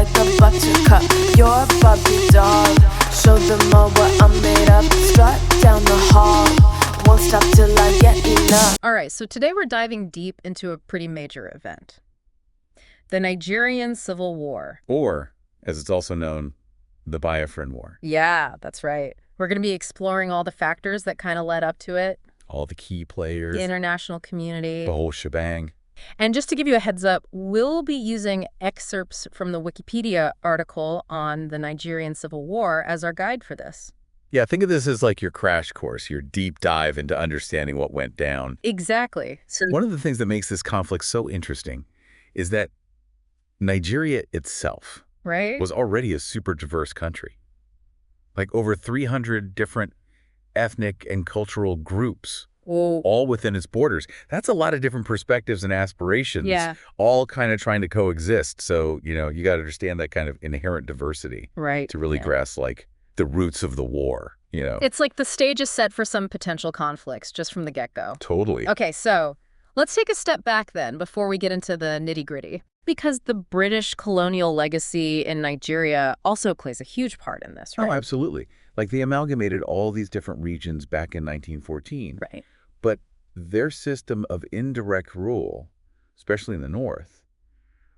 like a buttercup. You're a Barbie doll. Show them all what I'm made of. Strut down the hall. Won't stop till I get enough. All right, so today we're diving deep into a pretty major event. The Nigerian Civil War. Or, as it's also known, the Biafran War. Yeah, that's right. We're going to be exploring all the factors that kind of led up to it. All the key players. The international community. The whole shebang. And just to give you a heads up, we'll be using excerpts from the Wikipedia article on the Nigerian Civil War as our guide for this. Yeah, think of this as like your crash course, your deep dive into understanding what went down. Exactly. So one of the things that makes this conflict so interesting is that Nigeria itself was already a super diverse country. Like over 300 different ethnic and cultural groups, all within its borders. That's a lot of different perspectives and aspirations, all kind of trying to coexist. So, you got to understand that kind of inherent diversity to really grasp like the roots of the war, It's like the stage is set for some potential conflicts just from the get-go. Totally. Okay, so let's take a step back then before we get into the nitty-gritty. Because the British colonial legacy in Nigeria also plays a huge part in this, right? Oh, absolutely. Like they amalgamated all these different regions back in 1914. Right. But their system of indirect rule, especially in the North,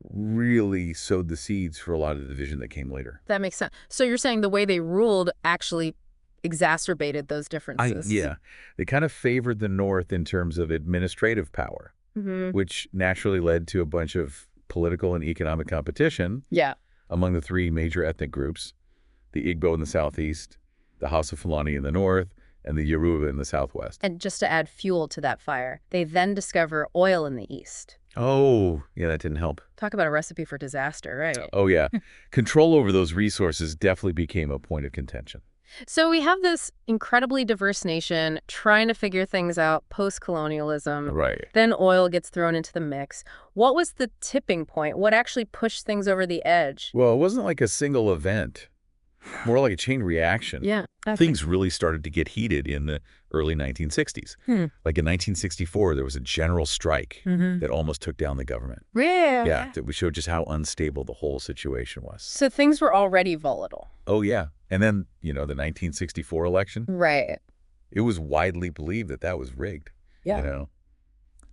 really sowed the seeds for a lot of the division that came later. That makes sense. So you're saying the way they ruled actually exacerbated those differences? Yeah. They kind of favored the North in terms of administrative power, which naturally led to a bunch of political and economic competition among the three major ethnic groups, the Igbo in the southeast, the Hausa Fulani in the north, and the Yoruba in the southwest. And just to add fuel to that fire, they then discover oil in the east. Oh, yeah, that didn't help. Talk about a recipe for disaster, right? Oh, yeah. Control over those resources definitely became a point of contention. So we have this incredibly diverse nation trying to figure things out post-colonialism. Right. Then oil gets thrown into the mix. What was the tipping point? What actually pushed things over the edge? Well, it wasn't like a single event. More like a chain reaction. Yeah. Things really started to get heated in the early 1960s. Like in 1964, there was a general strike that almost took down the government. Really? Yeah, that showed just how unstable the whole situation was. So things were already volatile. Oh, yeah. And then, the 1964 election. Right. It was widely believed that that was rigged. Yeah.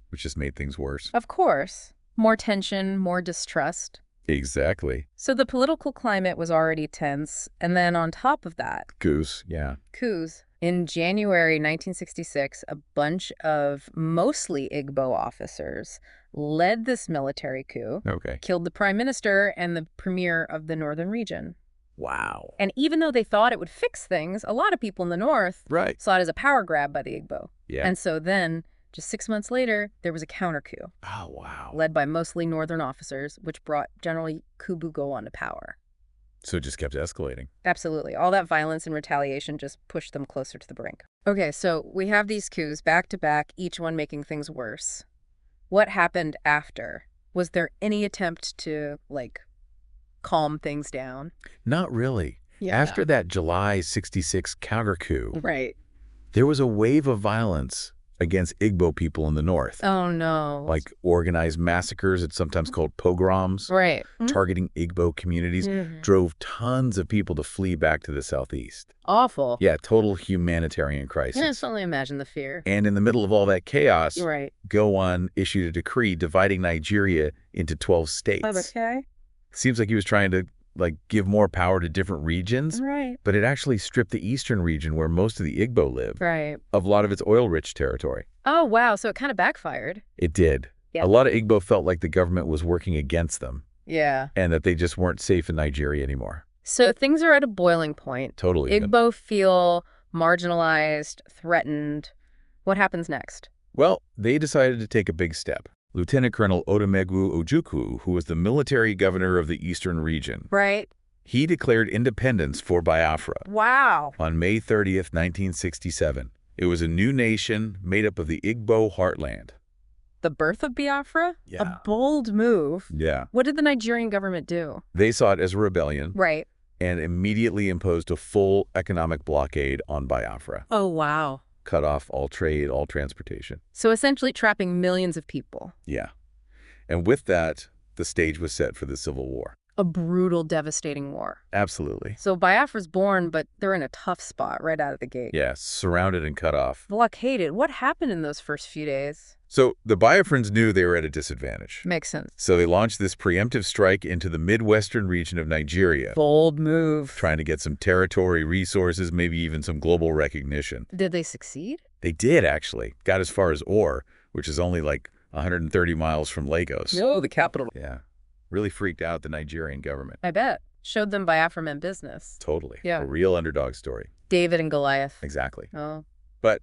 Which just made things worse. Of course. More tension, more distrust. Exactly. So the political climate was already tense. And then on top of that... Coups, yeah. Coups. In January 1966, a bunch of mostly Igbo officers led this military coup. Killed the prime minister and the premier of the northern region. Wow. And even though they thought it would fix things, a lot of people in the north saw it as a power grab by the Igbo. Yeah. And so then, just 6 months later, there was a counter coup. Oh, wow. Led by mostly northern officers, which brought General Kubugo onto power. So it just kept escalating. Absolutely. All that violence and retaliation just pushed them closer to the brink. Okay, so we have these coups back to back, each one making things worse. What happened after? Was there any attempt to, calm things down? Not really. Yeah. After that July 66 counter coup, there was a wave of violence against Igbo people in the north. Oh, no. Like organized massacres, it's sometimes called pogroms. Targeting Igbo communities, drove tons of people to flee back to the southeast. Awful. Yeah, total humanitarian crisis. I can just only imagine the fear. And in the middle of all that chaos, Gowon issued a decree dividing Nigeria into 12 states. Seems like he was trying to give more power to different regions. But it actually stripped the eastern region where most of the Igbo live of a lot of its oil-rich territory. Oh, wow. So it kind of backfired. It did. Yeah. A lot of Igbo felt like the government was working against them. Yeah. And that they just weren't safe in Nigeria anymore. So things are at a boiling point. Totally. Igbo feel marginalized, threatened. What happens next? Well, they decided to take a big step. Lieutenant Colonel Odumegwu Ojukwu, who was the military governor of the eastern region. He declared independence for Biafra. Wow. On May 30th, 1967. It was a new nation made up of the Igbo heartland. The birth of Biafra? Yeah. A bold move. Yeah. What did the Nigerian government do? They saw it as a rebellion. And immediately imposed a full economic blockade on Biafra. Oh, wow. Cut off all trade, all transportation. So essentially trapping millions of people. Yeah. And with that, the stage was set for the Civil War. A brutal, devastating war. Absolutely. So Biafra's born, but they're in a tough spot right out of the gate. Yeah, surrounded and cut off. Blockaded. What happened in those first few days? So the Biafrans knew they were at a disadvantage. Makes sense. So they launched this preemptive strike into the Midwestern region of Nigeria. Bold move. Trying to get some territory, resources, maybe even some global recognition. Did they succeed? They did, actually. Got as far as Ore, which is only like 130 miles from Lagos. No, the capital. Yeah. Really freaked out the Nigerian government. I bet. Showed them Biafra meant business. Totally. Yeah. A real underdog story. David and Goliath. Exactly. Oh. But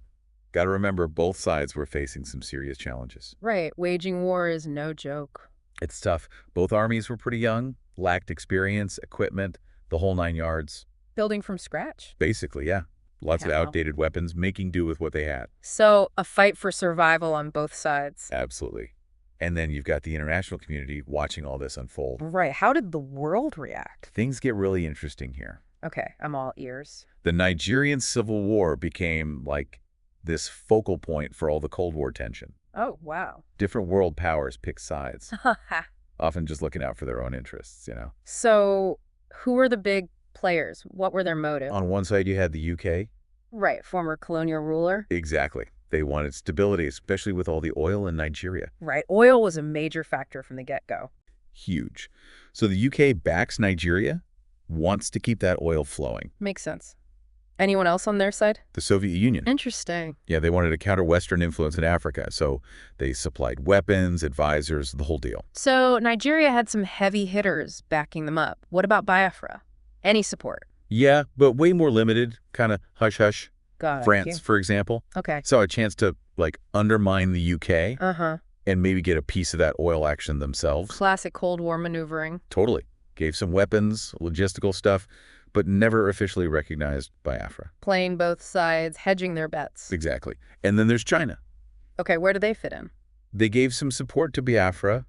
got to remember, both sides were facing some serious challenges. Right. Waging war is no joke. It's tough. Both armies were pretty young, lacked experience, equipment, the whole 9 yards. Building from scratch. Basically, yeah. Lots of Wow. outdated weapons, making do with what they had. So a fight for survival on both sides. Absolutely. And then you've got the international community watching all this unfold. Right. How did the world react? Things get really interesting here. Okay, I'm all ears. The Nigerian Civil War became like this focal point for all the Cold War tension. Oh, wow. Different world powers pick sides, often just looking out for their own interests, you know. So who were the big players? What were their motives? On one side, you had the UK. Right, former colonial ruler. Exactly. They wanted stability, especially with all the oil in Nigeria. Right, oil was a major factor from the get-go. Huge. So the UK backs Nigeria, wants to keep that oil flowing. Makes sense. Anyone else on their side? The Soviet Union. Interesting. Yeah, they wanted to counter Western influence in Africa, so they supplied weapons, advisors, the whole deal. So Nigeria had some heavy hitters backing them up. What about Biafra? Any support? Yeah, but way more limited, kind of hush-hush. Got it. France, for example, Okay. saw a chance to, like, undermine the UK Uh-huh. and maybe get a piece of that oil action themselves. Classic Cold War maneuvering. Totally. Gave some weapons, logistical stuff, but never officially recognized Biafra. Playing both sides, hedging their bets. Exactly. And then there's China. Okay, where do they fit in? They gave some support to Biafra,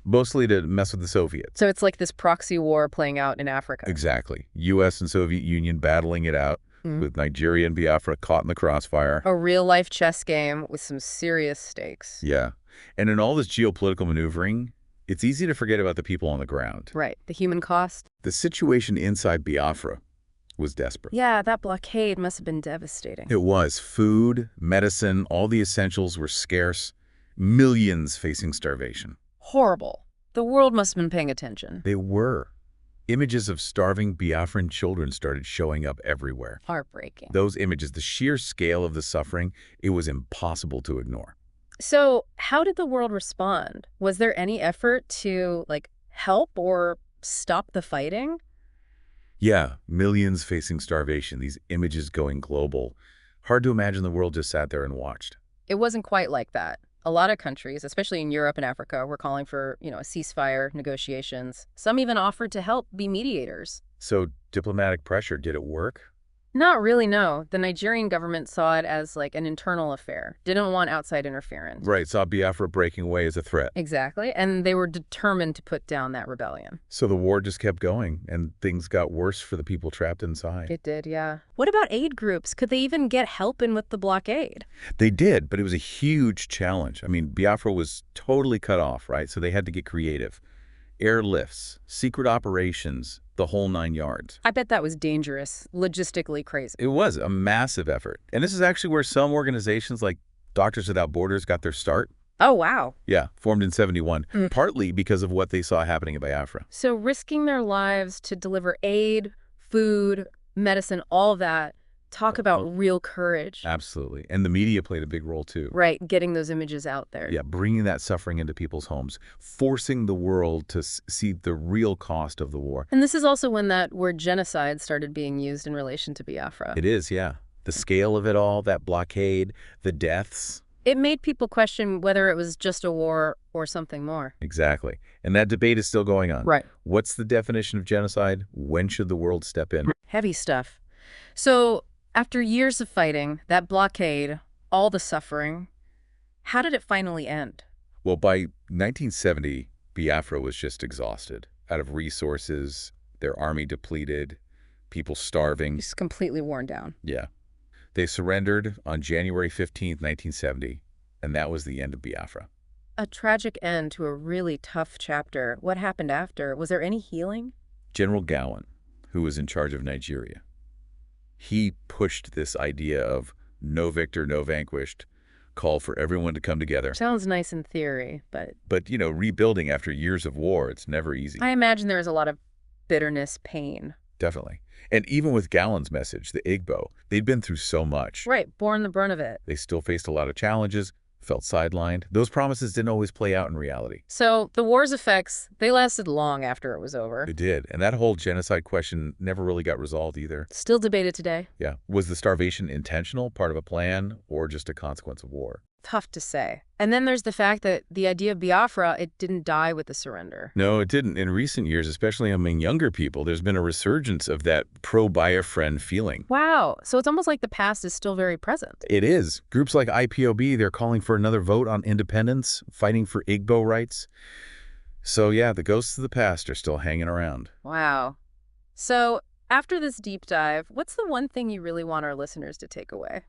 mostly to mess with the Soviets. So it's like this proxy war playing out in Africa. Exactly. U.S. and Soviet Union battling it out, with Nigeria and Biafra caught in the crossfire. A real-life chess game with some serious stakes. Yeah. And in all this geopolitical maneuvering, it's easy to forget about the people on the ground. Right. The human cost? The situation inside Biafra was desperate. Yeah, that blockade must have been devastating. It was. Food, medicine, all the essentials were scarce. Millions facing starvation. Horrible. The world must have been paying attention. They were. Images of starving Biafran children started showing up everywhere. Heartbreaking. Those images, the sheer scale of the suffering, it was impossible to ignore. So how did the world respond? Was there any effort to, like, help or stop the fighting? Yeah, millions facing starvation, these images going global. Hard to imagine the world just sat there and watched. It wasn't quite like that. A lot of countries, especially in Europe and Africa, were calling for, a ceasefire, negotiations. Some even offered to help be mediators. So diplomatic pressure, did it work? Not really, no. The Nigerian government saw it as like an internal affair. Didn't want outside interference. Right, saw Biafra breaking away as a threat. Exactly. And they were determined to put down that rebellion. So the war just kept going, and things got worse for the people trapped inside. It did, yeah. What about aid groups? Could they even get help in with the blockade? They did, but it was a huge challenge. I mean, Biafra was totally cut off, right? So they had to get creative. Airlifts, secret operations, the whole 9 yards. I bet that was dangerous, logistically crazy. It was a massive effort. And this is actually where some organizations like Doctors Without Borders got their start. Oh, wow. Yeah, formed in 71, partly because of what they saw happening in Biafra. So risking their lives to deliver aid, food, medicine, all that. Talk about real courage. Absolutely. And the media played a big role too. Right, getting those images out there. Yeah, bringing that suffering into people's homes, forcing the world to see the real cost of the war. And this is also when that word genocide started being used in relation to Biafra. It is, yeah. The scale of it all, that blockade, the deaths. It made people question whether it was just a war or something more. Exactly. And that debate is still going on. Right. What's the definition of genocide? When should the world step in? Heavy stuff. So after years of fighting, that blockade, all the suffering, how did it finally end? Well, by 1970, Biafra was just exhausted, out of resources, their army depleted, people starving. Just completely worn down. Yeah. They surrendered on January 15th, 1970, and that was the end of Biafra. a tragic end to a really tough chapter. What happened after? Was there any healing? General Gowan, who was in charge of Nigeria, he pushed this idea of no victor, no vanquished, call for everyone to come together. Sounds nice in theory, but... But, rebuilding after years of war, it's never easy. I imagine there was a lot of bitterness, pain. Definitely. And even with Gowan's message, the Igbo, they'd been through so much. Right, borne the brunt of it. They still faced a lot of challenges, felt sidelined. Those promises didn't always play out in reality. So the war's effects, they lasted long after it was over. It did. And that whole genocide question never really got resolved either. Still debated today. Yeah. Was the starvation intentional, part of a plan, or just a consequence of war? Tough to say. And then there's the fact that the idea of Biafra, it didn't die with the surrender. No, it didn't. In recent years, especially among younger people, there's been a resurgence of that pro-Biafran feeling. Wow. So it's almost like the past is still very present. It is. Groups like IPOB, they're calling for another vote on independence, fighting for Igbo rights. So yeah, the ghosts of the past are still hanging around. Wow. So after this deep dive, what's the one thing you really want our listeners to take away?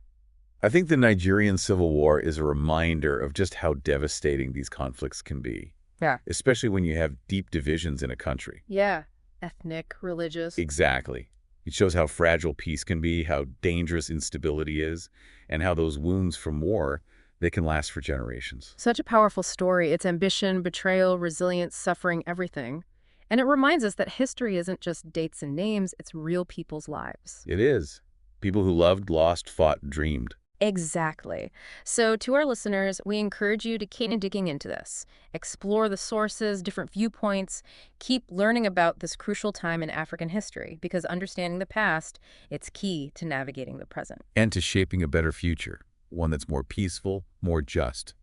I think the Nigerian Civil War is a reminder of just how devastating these conflicts can be. Yeah. Especially when you have deep divisions in a country. Yeah. Ethnic, religious. Exactly. It shows how fragile peace can be, how dangerous instability is, and how those wounds from war, they can last for generations. Such a powerful story. It's ambition, betrayal, resilience, suffering, everything. And it reminds us that history isn't just dates and names, it's real people's lives. It is. People who loved, lost, fought, dreamed. Exactly. So to our listeners, we encourage you to keep digging into this. Explore the sources, different viewpoints. Keep learning about this crucial time in African history, because understanding the past, it's key to navigating the present. And to shaping a better future, one that's more peaceful, more just.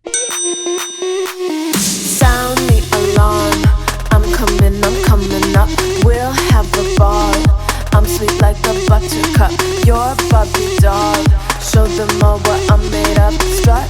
Sound the alarm. I'm coming up. We'll have a ball. I'm sweet like a buttercup. You're Bobby doll. Show them all what I'm made of. Strut